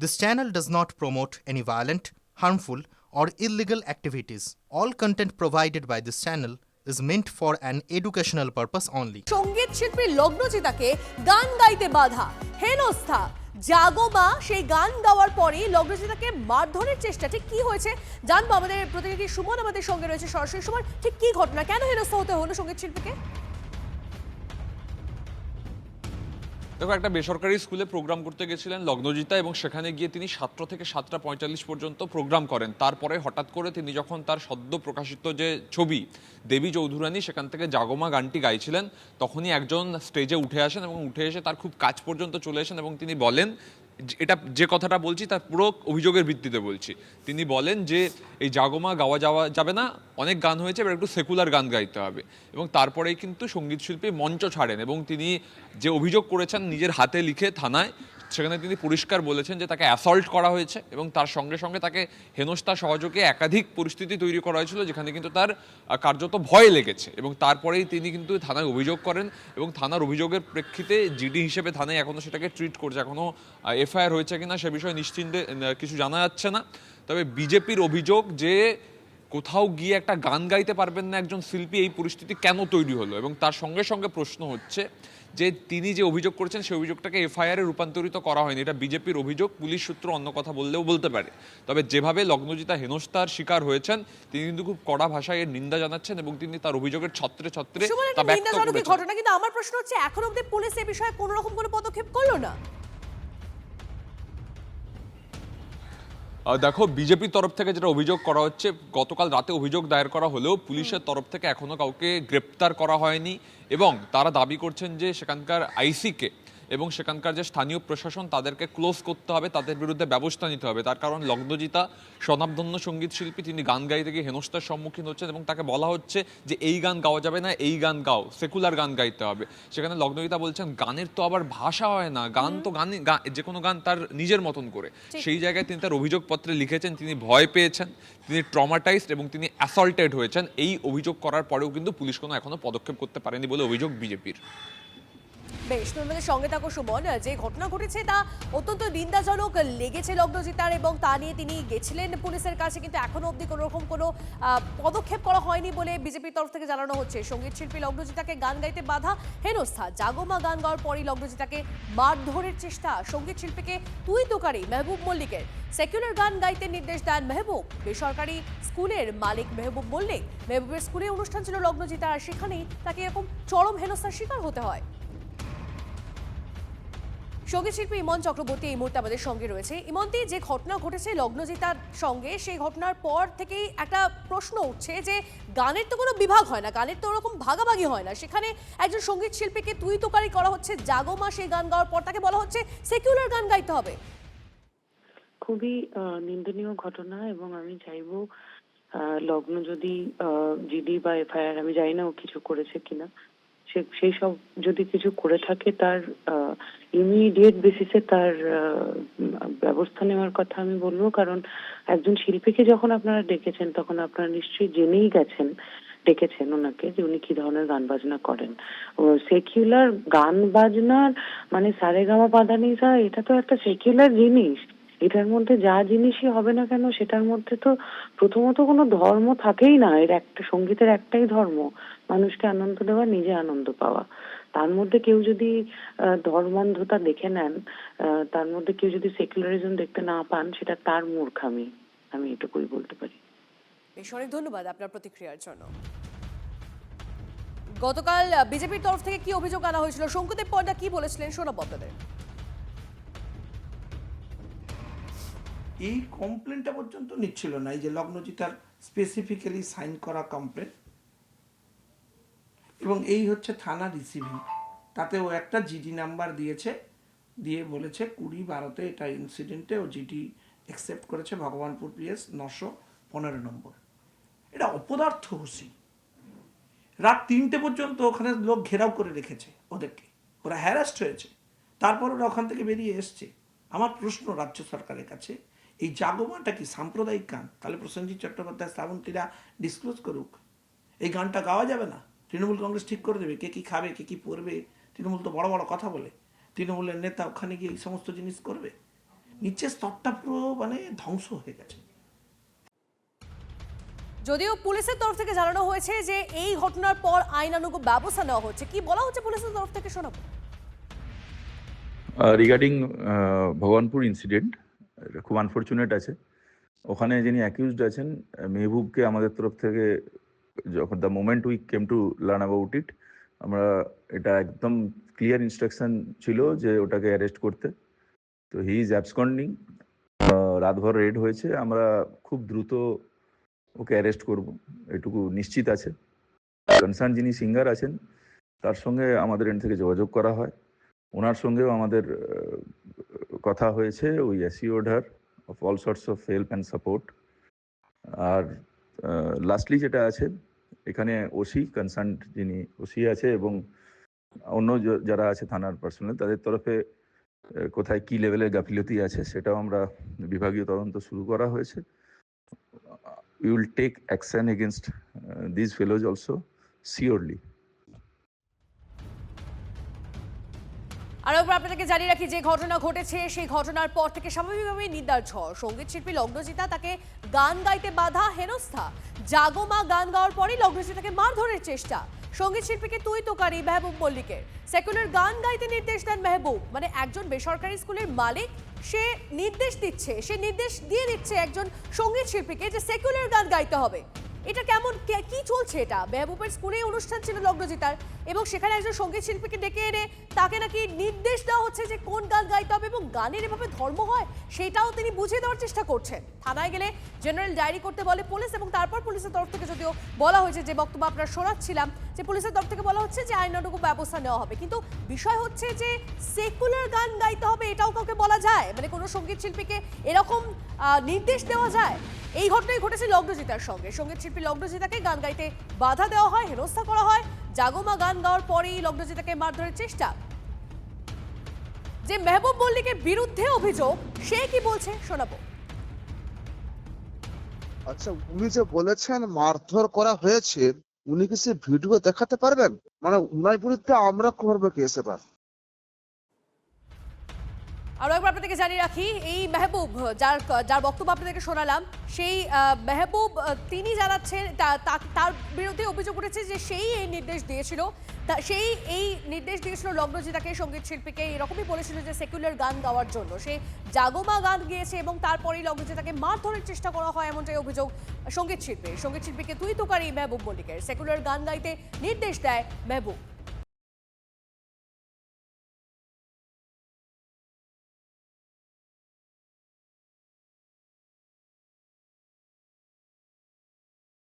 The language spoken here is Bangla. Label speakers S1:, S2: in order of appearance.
S1: This channel does not promote any violent, harmful, or illegal activities. All content provided by this channel is meant for an educational purpose only.
S2: সঙ্গীত শিল্পী লগ্নজিতাকে গান গাইতে বাধা, হেনস্থা। জাগোমা সেই গান গাওয়ার পরেই লগ্নজিতাকে মারধরের চেষ্টা। ঠিক কি হয়েছে জানবো, আমাদের প্রতিনিধি সুমন আমাদের সঙ্গে রয়েছে সরাসরি। সুমন, ঠিক কি ঘটনা, কেন হেনস্থা হতে হলো সঙ্গীত শিল্পীকে?
S3: দেখো, একটা বেসরকারি স্কুলে প্রোগ্রাম করতে গেছিলেন লগ্নজিতা এবং সেখানে গিয়ে তিনি 7টা থেকে 7টা 45 পর্যন্ত প্রোগ্রাম করেন। তারপরে হঠাৎ করে তিনি যখন তার সদ্য প্রকাশিত যে ছবি দেবী চৌধুরানী সেখান থেকে জাগমা গানটি গাইছিলেন, তখনই একজন স্টেজে উঠে আসেন এবং উঠে এসে তার খুব কাছ পর্যন্ত চলে আসেন এবং তিনি বলেন, এটা যে কথাটা বলছি তার পুরো অভিযোগের ভিত্তিতে বলছি, তিনি বলেন যে এই জাগমা গাওয়া যাবে না, অনেক গান হয়েছে, এবার একটু সেকুলার গান গাইতে হবে। এবং তারপরেই কিন্তু সঙ্গীত শিল্পী মঞ্চ ছাড়েন এবং তিনি যে অভিযোগ করেছেন নিজের হাতে লিখে থানায়, সেখানে তিনি পরিষ্কার বলেছেন যে তাকে অ্যাসল্ট করা হয়েছে এবং তার সঙ্গে সঙ্গে তাকে হেনস্থা সহযোগে একাধিক পরিস্থিতি তৈরি করা হয়েছিল যেখানে কিন্তু তার কার্যত ভয় লেগেছে। এবং তারপরেই তিনি কিন্তু থানায় অভিযোগ করেন এবং থানার অভিযোগের প্রেক্ষিতে জিডি হিসেবে থানায় এখনও সেটাকে ট্রিট করছে। এখনও এফআইআর হয়েছে কিনা সে বিষয়ে নিশ্চিন্তে কিছু জানা যাচ্ছে না। তবে বিজেপির অভিযোগ যে কোথাও গিয়ে একটা গান গাইতে পারবেন না একজন শিল্পী, এই পরিস্থিতি কেন তৈরি হলো। এবং তার সঙ্গে সঙ্গে প্রশ্ন হচ্ছে যে তিনি যে অভিযোগ করেছেন সেই অভিযোগটাকে এফআইআরে রূপান্তরিত করা হয়নি, এটা বিজেপির অভিযোগ। পুলিশ সূত্র অন্য কথা বললেও বলতে পারে। তবে যেভাবে লগ্নজিতা হেনস্থার শিকার হয়েছেন তিনি কিন্তু খুব কড়া ভাষায় এর নিন্দা জানাচ্ছেন এবং তিনি তার অভিযোগের ছত্রে ছত্রে তা ব্যক্ত করেছেন।
S2: ঘটনা, কিন্তু আমার প্রশ্ন হচ্ছে এখন অবধি পুলিশ এই বিষয়ে কোনো রকম কোনো পদক্ষেপ করলো না।
S3: দেখো, বিজেপির তরফ থেকে যেটা অভিযোগ করা হচ্ছে, গতকাল রাতে অভিযোগ দায়ের করা হলেও পুলিশের তরফ থেকে এখনো কাউকে গ্রেপ্তার করা হয়নি এবং তারা দাবি করছেন যে সেখানকার আইসিকে এবং সেখানকার যে স্থানীয় প্রশাসন তাদেরকে ক্লোজ করতে হবে, তাদের বিরুদ্ধে ব্যবস্থা নিতে হবে। তার কারণ লগ্নজিতা স্বনামধন্য সঙ্গীত শিল্পী, তিনি গান গাইতে গিয়ে হেনস্থার সম্মুখীন হচ্ছেন এবং তাকে বলা হচ্ছে যে এই গান গাওয়া যাবে না, এই গান গাও, সেকুলার গান গাইতে হবে। সেখানে লগ্নজিতা বলছেন গানের তো আবার ভাষা হয় না, গান তো গান, যে কোনো গান তার নিজের মতন করে। সেই জায়গায় তিনি তার অভিযোগপত্রে লিখেছেন তিনি ভয় পেয়েছেন, তিনি ট্রমাটাইজড এবং তিনি অ্যাসল্টেড হয়েছেন। এই অভিযোগ করার পরেও কিন্তু পুলিশ কোনো এখনো পদক্ষেপ করতে পারেনি বলে অভিযোগ বিজেপির।
S2: বেশ, তোমাদের সঙ্গে থাকো সুমন। যে ঘটনা ঘটেছে তা অত্যন্ত নিন্দাজনক লেগেছে লগ্নজিতার এবং তা নিয়ে তিনি গেছিলেন পুলিশের কাছে, কিন্তু এখনো অবধি কোনো রকম কোনো পদক্ষেপ করা হয়নি বলে বিজেপির তরফ থেকে জানানো হচ্ছে। সঙ্গীত শিল্পী লগ্নজিতাকে গান গাইতে বাধা, হেনস্থা। জাগমা গান গাওয়ার পরই লগ্নজিতাকে মারধরের চেষ্টা। সঙ্গীত শিল্পীকে তুই তোকারি মেহবুব মল্লিকের। সেকুলার গান গাইতে নির্দেশ দেন মেহবুব। বেসরকারি স্কুলের মালিক মেহবুব মল্লিক। মেহবুবের স্কুলে অনুষ্ঠান ছিল লগ্নজিতার, আর সেখানেই তাকে এরকম চরম হেনস্থার শিকার হতে হয়। সঙ্গীত শিল্পী ইমন চক্রবর্তী এই মুহূর্তে আমাদের সঙ্গে রয়েছে। ইমনতি, যে ঘটনা ঘটেছে লগ্নজিতার সঙ্গে, সেই ঘটনার পর থেকেই একটা প্রশ্ন উঠছে যে গানের তো কোনো বিভাগ হয় না, গানের তো ওরকম ভাগাভাগি হয় না, সেখানে একজন সঙ্গীত শিল্পীকে তুই তোকারি করা হচ্ছে। জাগমা সেই গান গাওয়ার পর তাকে বলা হচ্ছে সেকুলার গান গাইতে হবে।
S4: খুবই নিন্দনীয় ঘটনা এবং আমি চাইবো লগ্ন যদি জিডি বা এফআইআর, আমি জানি না ও কিছু করেছে কিনা, সেই সব যদি কিছু করে থাকে তার ইমিডিয়েট বেসিসে তার ব্যবস্থা নেওয়ার কথা আমি বলবো। কারণ একজন শিল্পীকে যখন আপনারা ডেকেছেন তখন আপনারা নিশ্চয়ই জেনেই ডেকেছেন ওনাকে যে উনি কি ধরনের গান বাজনা করেন। সেকুলার গান বাজনার মানে সারেগামা পাধানিসা, এটা তো একটা সেকুলার জিনিস। এটার মধ্যে যা জিনিসই হবে না কেন সেটার মধ্যে তো প্রথমত কোনো ধর্ম থাকেই না। এর একটা সঙ্গীতের একটাই ধর্ম, মানুষকে আনন্দ দেওয়া, নিজে আনন্দ পাওয়া। তার মধ্যে কেউ যদি ধর্মান্ধতা দেখে নেন, তার মধ্যে কেউ যদি সেকুলারিজম দেখতে না পান, সেটা তার মূর্খামি, আমি এটুকুই বলতে পারি।
S2: বেশ, অনেক ধন্যবাদ আপনার প্রতিক্রিয়ার জন্য। গতকাল বিজেপির তরফ থেকে কি অভিযোগ আনা হয়েছিল, শঙ্কুদেব পণ্ডা কি বলেছিলেন শোনাবো আপনাদের।
S5: এই কমপ্লেনটা পর্যন্ত নিচ্ছিল না, এই যে লগ্নজিতার স্পেসিফিক্যালি সাইন করা কমপ্লেন, এবং এই হচ্ছে থানা রিসিভিং। তাতে ও একটা জিডি নাম্বার দিয়েছে, দিয়ে বলেছে 20/12 এটা ইনসিডেন্টে ও জিডি অ্যাকসেপ্ট করেছে ভগবানপুর পিএস 915 নম্বর। এটা অপদার্থ হুসি। রাত 3টে পর্যন্ত ওখানে লোক ঘেরাও করে রেখেছে ওদেরকে, ওরা হ্যারাস্ট হয়েছে, তারপর ওরা ওখান থেকে বেরিয়ে এসছে। আমার প্রশ্ন রাজ্য সরকারের কাছে, এই জাগমাটা কি সাম্প্রদায়িক গান? তাহলে প্রসেনজিৎ চট্টোপাধ্যায়, শ্রাবন্তীরা ডিসক্লোজ করুক। এই গানটা গাওয়া যাবে না, তৃণমূল কংগ্রেস ঠিক করে দেবে কে কি খাবে, কে কি পরবে। তৃণমূল তো বড় বড় কথা বলে, তৃণমূলের নেতা ওখানে গিয়ে এই সমস্ত জিনিস করবে। নিচের স্তরটা পুরো মানে ধ্বংস হয়ে গেছে।
S2: যদিও পুলিশের তরফ থেকে জানানো হয়েছে যে এই ঘটনার পর আইনানুগ ব্যবস্থা নেওয়া হচ্ছে, কি বলা হচ্ছে পুলিশের তরফ থেকে শোনাবো।
S6: রিগার্ডিং ভগবানপুর ইনসিডেন্ট, খুব আনফর্চুনেট আছে। ওখানে যিনি অ্যাকিউজড আছেন মেহবুবকে আমাদের তরফ থেকে যখন the moment we came to learn about it, আমরা এটা একদম ক্লিয়ার ইনস্ট্রাকশন ছিল যে ওটাকে অ্যারেস্ট করতে। তো হি ইজ অ্যাবসকন্ডিং। রাতভর রেড হয়েছে, আমরা খুব দ্রুত ওকে অ্যারেস্ট করব এটুকু নিশ্চিত আছে। কনসার্ন যিনি সিঙ্গার আছেন তার সঙ্গে আমাদের এন্ড থেকে যোগাযোগ করা হয়, ওনার সঙ্গেও আমাদের কথা হয়েছে। We assured her of all sorts of help and support. আর লাস্টলি যেটা আছে, এখানে ওসি কনসার্ন যিনি ওসি আছে এবং অন্য যারা আছে থানার পার্সোনাল, তাদের তরফে কোথায় কি লেভেলের গাফিলতি আছে সেটাও আমরা বিভাগীয় তদন্ত শুরু করা হয়েছে। We will take action against this fellows also surely.
S2: আর একবার আপনাদেরকে জানিয়ে রাখি, যে ঘটনা ঘটেছে সেই ঘটনার পর থেকে স্বাভাবিকভাবেই নিন্দার ঝড়। সঙ্গীত শিল্পী লগ্নজিতা, তাকে গান গাইতে বাধা, হেনস্থা। জাগোমা গান গাওয়ার পরই লগ্নজিতাকে মারধরের চেষ্টা। সঙ্গীত শিল্পীকে তুই তোকারি মেহবুব মল্লিকের। সেকুলার গান গাইতে নির্দেশ দেন মেহবুব। মানে একজন বেসরকারি স্কুলের মালিক, সে নির্দেশ দিচ্ছে, সে নির্দেশ দিয়ে দিচ্ছে একজন সঙ্গীত শিল্পীকে যে সেকুলার গান গাইতে হবে। এটা কেমন, কি চলছে এটা? মেহবুবের স্কুলে অনুষ্ঠান ছিল লগ্নজিতার, এবং সেখানে একজন সঙ্গীত শিল্পীকে ডেকে এনে তাকে নাকি নির্দেশ দেওয়া হচ্ছে যে কোন গান গাইতে হবে, এবং গানের এভাবে ধর্ম হয় সেটাও তিনি বুঝিয়ে দেওয়ার চেষ্টা করছেন। থানায় গেলে জেনারেল ডায়েরি করতে বলে পুলিশ, এবং তারপর পুলিশের তরফ থেকে যদিও বলা হয়েছে, যে বক্তব্য আপনারা শোনাচ্ছিলাম, যে পুলিশের তরফ থেকে বলা হচ্ছে যে আইনানুগ ব্যবস্থা নেওয়া হবে। কিন্তু বিষয় হচ্ছে যে সেকুলার গান গাইতে হবে এটাও কাউকে বলা যায়? মানে কোনো সঙ্গীত শিল্পীকে এরকম নির্দেশ দেওয়া যায়? এই ঘটনাই ঘটেছে লগ্নজিতার সঙ্গে। সঙ্গীত শিল্পী লগ্নজিতাকে গান গাইতে বাধা দেওয়া হয়, হেনস্থা করা হয়। জাগোমা গান গাওয়ার পরেই লগ্নজিতাকে মারধরের চেষ্টা। যে মেহবুব মল্লিকের বিরুদ্ধে অভিযোগ, সে কি বলছে শোনাবো।
S7: আচ্ছা, উনি যে বলেছেন মারধর করা হয়েছে, উনি কি সে ভিডিও দেখাতে পারবেন? মানে উনার বিরুদ্ধে আমরা করবো কেস এবার?
S2: আরো একবার আপনাদেরকে জানিয়ে রাখি, এই মেহবুব যার বক্তব্য আপনাদেরকে শোনালাম, সেই মেহবুব তিনি জানাচ্ছেন তার বিরুদ্ধে অভিযোগ উঠেছে যে সেই এই নির্দেশ দিয়েছিল, সেই এই নির্দেশ দিয়েছিল লগ্নজিতাকে, সঙ্গীত শিল্পীকে, এরকমই বলেছিল যে সেকুলার গান গাওয়ার জন্য। সে জাগোমা গান গিয়েছে এবং তারপরেই লগ্নজিতাকে মারধরের চেষ্টা করা হয়, এমনটাই অভিযোগ সঙ্গীত শিল্পীকে তুই তোকারি মেহবুব মল্লিকের। সেকুলার গান গাইতে নির্দেশ দেয় মেহবুব।